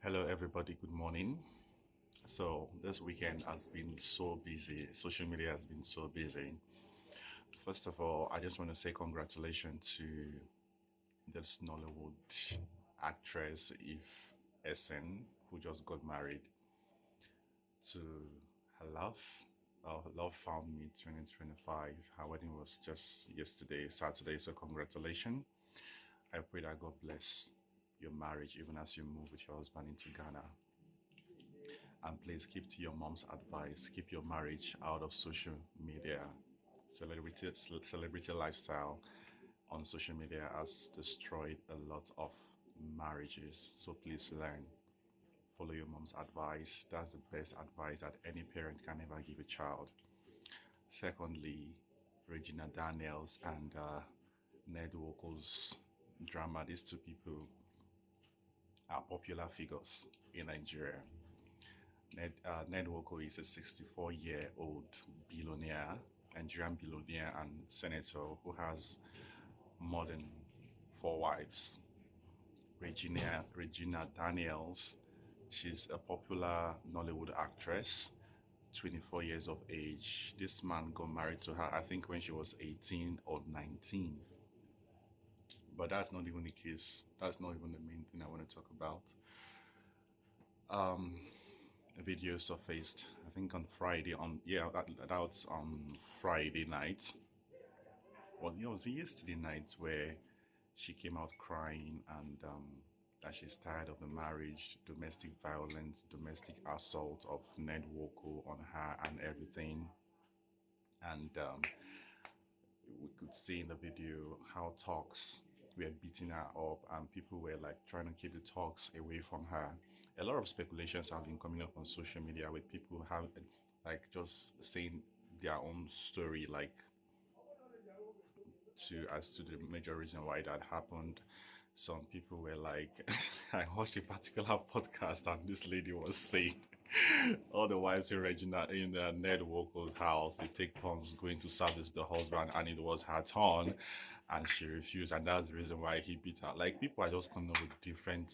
Hello, everybody. Good morning. So, this weekend has been so busy. Social media has been so busy. First of all, I just want to say congratulations to this Nollywood actress Eve Esin, who just got married to her love. Her love found me 2025. Her wedding was just yesterday, Saturday. So, congratulations. I pray that God bless your marriage even as you move with your husband into Ghana. And please keep to your mom's advice. Keep your marriage out of social media. Celebrity lifestyle on social media has destroyed a lot of marriages. So please learn. Follow your mom's advice. That's the best advice that any parent can ever give a child. Secondly, Regina Daniels and Ned Nwoko's drama. These two people are popular figures in Nigeria. Ned Nwoko is a 64-year-old billionaire, Nigerian billionaire and senator who has more than four wives. Regina Daniels, she's a popular Nollywood actress, 24 years of age. This man got married to her, I think, when she was 18 or 19. But that's not even the case. That's not even the main thing I want to talk about. A video surfaced, I think on Friday, that was on Friday night. Well, it was yesterday night where she came out crying and that she's tired of the marriage, domestic violence, domestic assault of Ned Nwoko on her and everything. And we could see in the video how talks were beating her up and people were like trying to keep the talks away from her. A lot of speculations have been coming up on social media with people have like just saying their own story, like as to the major reason why that happened. Some people were like, I watched a particular podcast and this lady was saying all the wives in Regina in Ned Woko's house, they take turns going to service the husband, and it was her turn, and she refused, and that's the reason why he beat her. Like, people are just coming up with different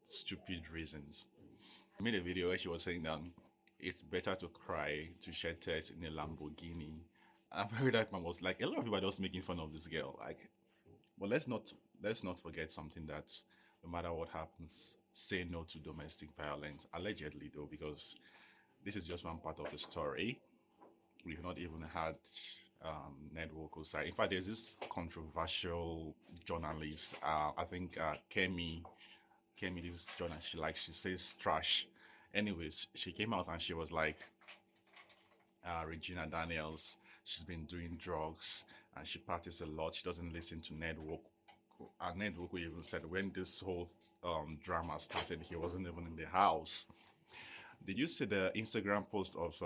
stupid reasons. I made a video where she was saying that it's better to cry to shed tears in a Lamborghini. And very that man was like, a lot of people are just making fun of this girl. Like, but let's not forget something that no matter what happens, say no to domestic violence. Allegedly, though, because this is just one part of the story. We've not even had Ned Woko's side. In fact, there's this controversial journalist. I think Kemi, this journalist, she says trash. Anyways, she came out and she was like, Regina Daniels, she's been doing drugs and she parties a lot. She doesn't listen to Ned Nwoko. And Ned Nwoko even said when this whole drama started, he wasn't even in the house. Did you see the Instagram post of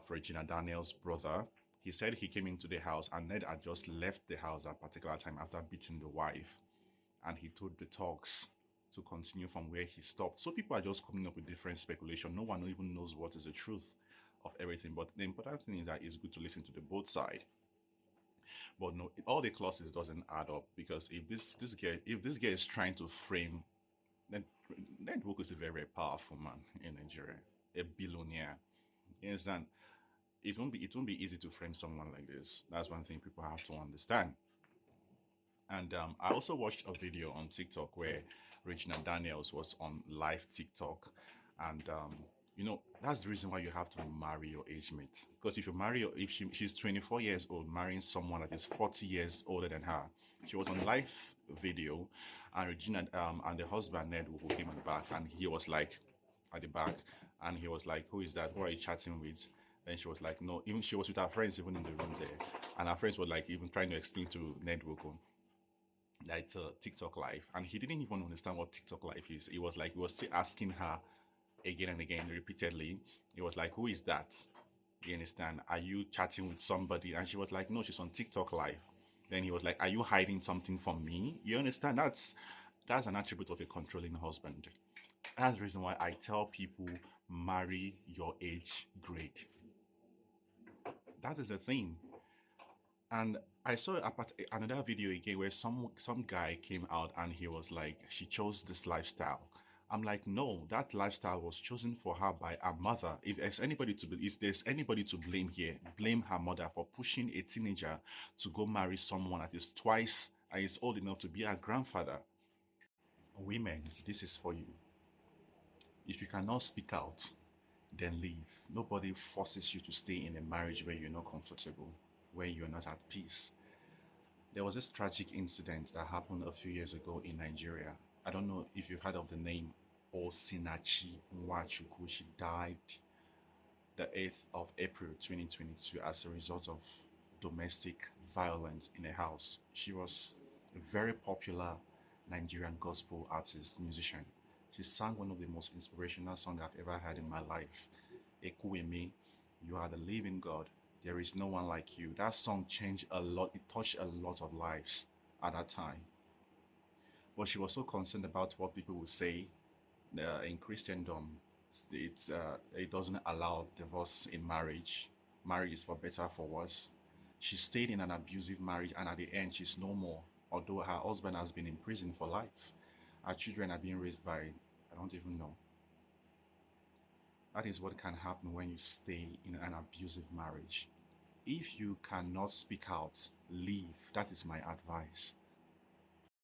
Regina Daniels' brother? He said he came into the house and Ned had just left the house at a particular time after beating the wife. And he told the talks to continue from where he stopped. So people are just coming up with different speculation. No one even knows what is the truth of everything. But the important thing is that it's good to listen to the both side. But no, all the clauses doesn't add up, because if this guy is trying to frame, then Ned Nwoko is a very, very powerful man in Nigeria, a billionaire. You understand? It won't be easy to frame someone like this. That's one thing people have to understand. And I also watched a video on TikTok where Regina Daniels was on live TikTok, and that's the reason why you have to marry your age mate. Because if she's 24 years old, marrying someone that is 40 years older than her. She was on live video, and Regina and the husband Ned who came at the back, and he was like at the back, and he was like, "Who is that? Who are you chatting with?" Then she was like, "No." Even she was with her friends, even in the room there, and her friends were like even trying to explain to Ned Nwoko that TikTok live, and he didn't even understand what TikTok live is. He was still asking her again and again repeatedly. He was like, "Who is that? You understand? Are you chatting with somebody?" And she was like, "No, she's on TikTok live." Then he was like, "Are you hiding something from me?" You understand? That's an attribute of a controlling husband. That's the reason why I tell people, marry your age grade. That is the thing. And I saw another video again where some guy came out and he was like, she chose this lifestyle. I'm like, no, that lifestyle was chosen for her by her mother. If there's anybody to blame here, blame her mother for pushing a teenager to go marry someone that is twice and is old enough to be her grandfather. Women, this is for you. If you cannot speak out, then leave. Nobody forces you to stay in a marriage where you're not comfortable, where you're not at peace. There was this tragic incident that happened a few years ago in Nigeria. I don't know if you've heard of the name Osinachi Nwachukwu. She died the 8th of April 2022 as a result of domestic violence in a house. She was a very popular Nigerian gospel artist, musician. She sang one of the most inspirational songs I've ever heard in my life. Ekuweme, you are the living God. There is no one like you. That song changed a lot. It touched a lot of lives at that time. But she was so concerned about what people would say in Christendom. It doesn't allow divorce in marriage. Marriage is for better, for worse. She stayed in an abusive marriage, and at the end, she's no more. Although her husband has been in prison for life, her children are being raised by I don't even know. That is what can happen when you stay in an abusive marriage. If you cannot speak out, leave. That is my advice.